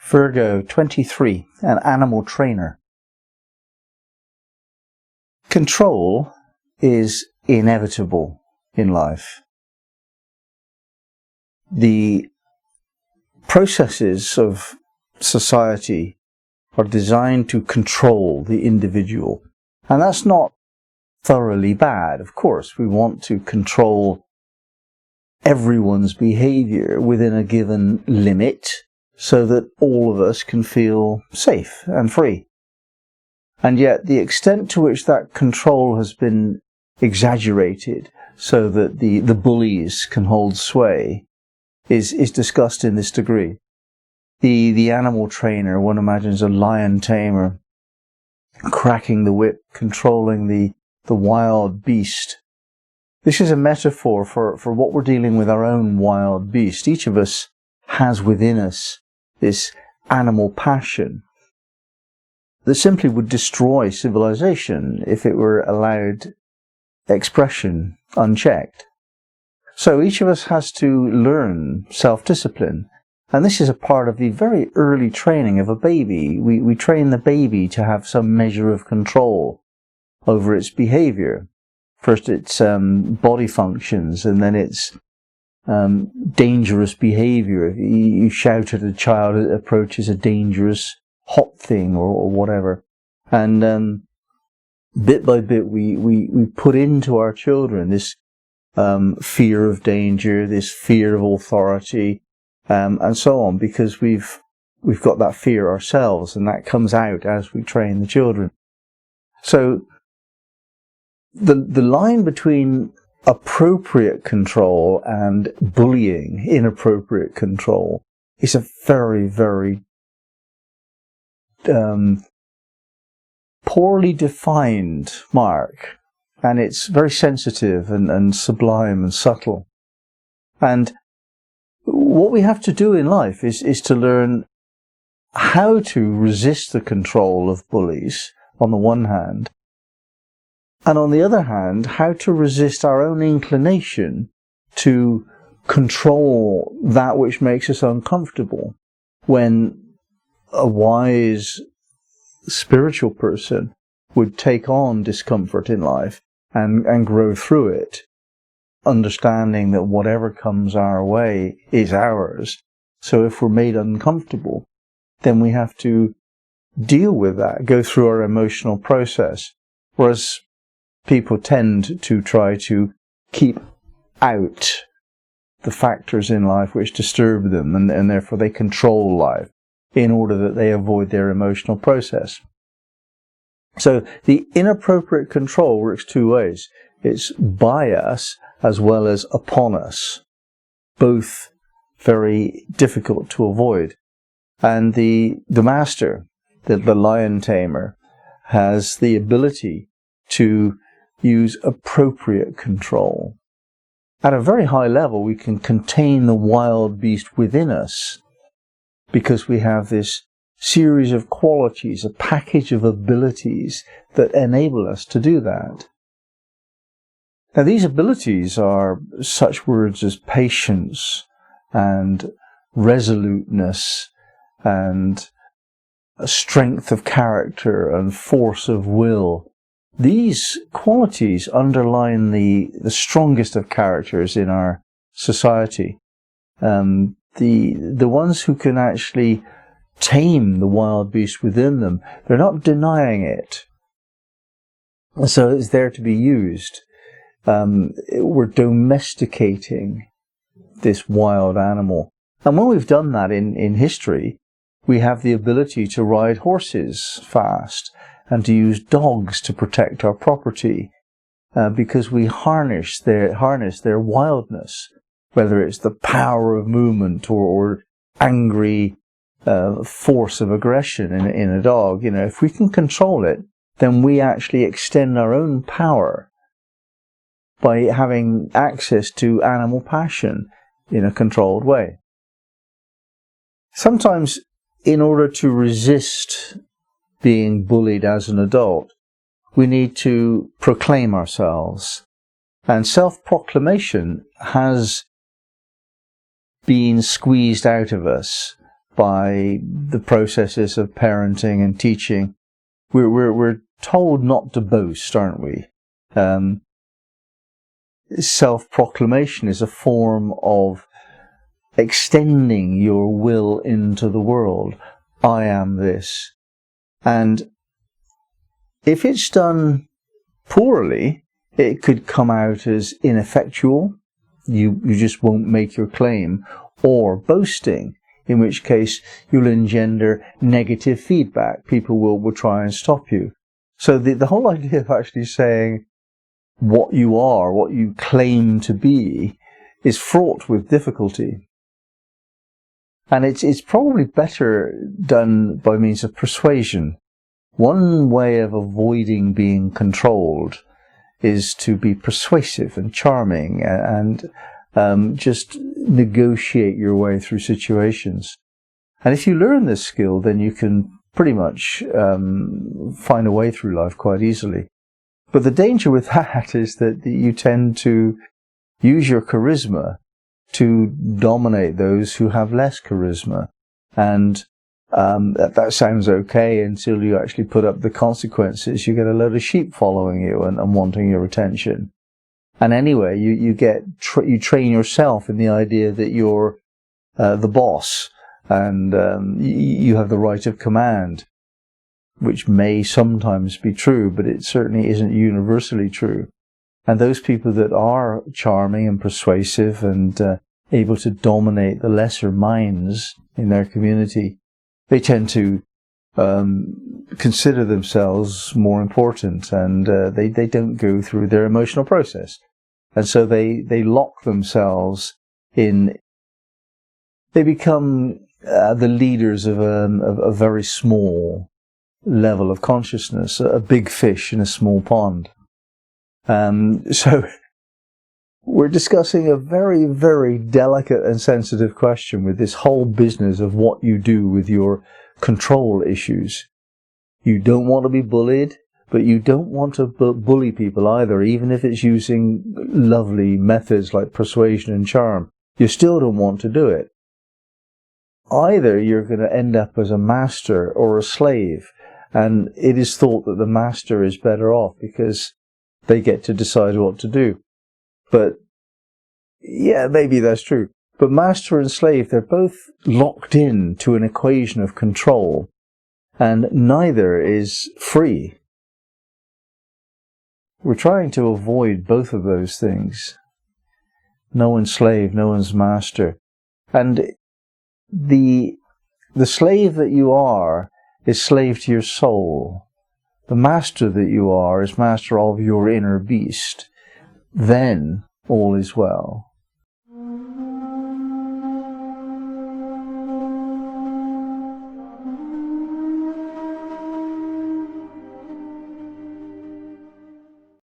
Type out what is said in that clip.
Virgo 23, an animal trainer. Control is inevitable in life. The processes of society are designed to control the individual, and that's not thoroughly bad. Of course, we want to control everyone's behavior within a given limit so that all of us can feel safe and free. And yet the extent to which that control has been exaggerated so that the bullies can hold sway is discussed in this degree. The animal trainer, one imagines a lion tamer cracking the whip, controlling the wild beast. This is a metaphor for what we're dealing with, our own wild beast. Each of us has within us this animal passion that simply would destroy civilization if it were allowed expression unchecked. So each of us has to learn self-discipline. And this is a part of the very early training of a baby. We train the baby to have some measure of control over its behavior. First its body functions, and then its dangerous behavior. You shout at a child that approaches a dangerous hot thing or whatever. And bit by bit we put into our children this fear of danger, this fear of authority, and so on, because we've got that fear ourselves, and that comes out as we train the children. So the line between appropriate control and bullying, inappropriate control, is a very, very poorly defined mark, and it's very sensitive and sublime and subtle. And what we have to do in life is to learn how to resist the control of bullies on the one hand, and on the other hand, how to resist our own inclination to control that which makes us uncomfortable, when a wise spiritual person would take on discomfort in life and grow through it, understanding that whatever comes our way is ours. So if we're made uncomfortable, then we have to deal with that, go through our emotional process. Whereas people tend to try to keep out the factors in life which disturb them, and therefore they control life in order that they avoid their emotional process. So the inappropriate control works two ways. It's by us as well as upon us, both very difficult to avoid. And the master, the lion tamer, has the ability to use appropriate control. At a very high level, we can contain the wild beast within us because we have this series of qualities, a package of abilities that enable us to do that. Now, these abilities are such words as patience and resoluteness and a strength of character and force of will. These qualities underline the strongest of characters in our society. The ones who can actually tame the wild beast within them, they're not denying it. So it's there to be used. We're domesticating this wild animal. And when we've done that in history, we have the ability to ride horses fast and to use dogs to protect our property, because we harness their wildness, whether it's the power of movement or angry force of aggression in a dog. You know, if we can control it, then we actually extend our own power by having access to animal passion in a controlled way. Sometimes, in order to resist being bullied as an adult, we need to proclaim ourselves. And self-proclamation has been squeezed out of us by the processes of parenting and teaching. We're told not to boast, aren't we? Self-proclamation is a form of extending your will into the world. I am this. And if it's done poorly, it could come out as ineffectual. You just won't make your claim. Or boasting, in which case you'll engender negative feedback. People will try and stop you. So the whole idea of actually saying what you are, what you claim to be, is fraught with difficulty. And it's probably better done by means of persuasion. One way of avoiding being controlled is to be persuasive and charming and just negotiate your way through situations. And if you learn this skill, then you can pretty much find a way through life quite easily. But the danger with that is that you tend to use your charisma to dominate those who have less charisma. And that sounds okay until you actually put up the consequences. You get a load of sheep following you and wanting your attention. And anyway, you train yourself in the idea that you're the boss and you have the right of command, which may sometimes be true, but it certainly isn't universally true. And those people that are charming and persuasive and able to dominate the lesser minds in their community, they tend to consider themselves more important, and they don't go through their emotional process. And so they lock themselves in, they become the leaders of a very small level of consciousness, a big fish in a small pond. So we're discussing a very, very delicate and sensitive question with this whole business of what you do with your control issues. You don't want to be bullied, but you don't want to bully people either, even if it's using lovely methods like persuasion and charm. You still don't want to do it. Either you're going to end up as a master or a slave, and it is thought that the master is better off because they get to decide what to do. But yeah, maybe that's true. But master and slave, they're both locked in to an equation of control, and neither is free. We're trying to avoid both of those things. No one's slave, no one's master. And the slave that you are is slave to your soul. The master that you are is master of your inner beast. Then all is well.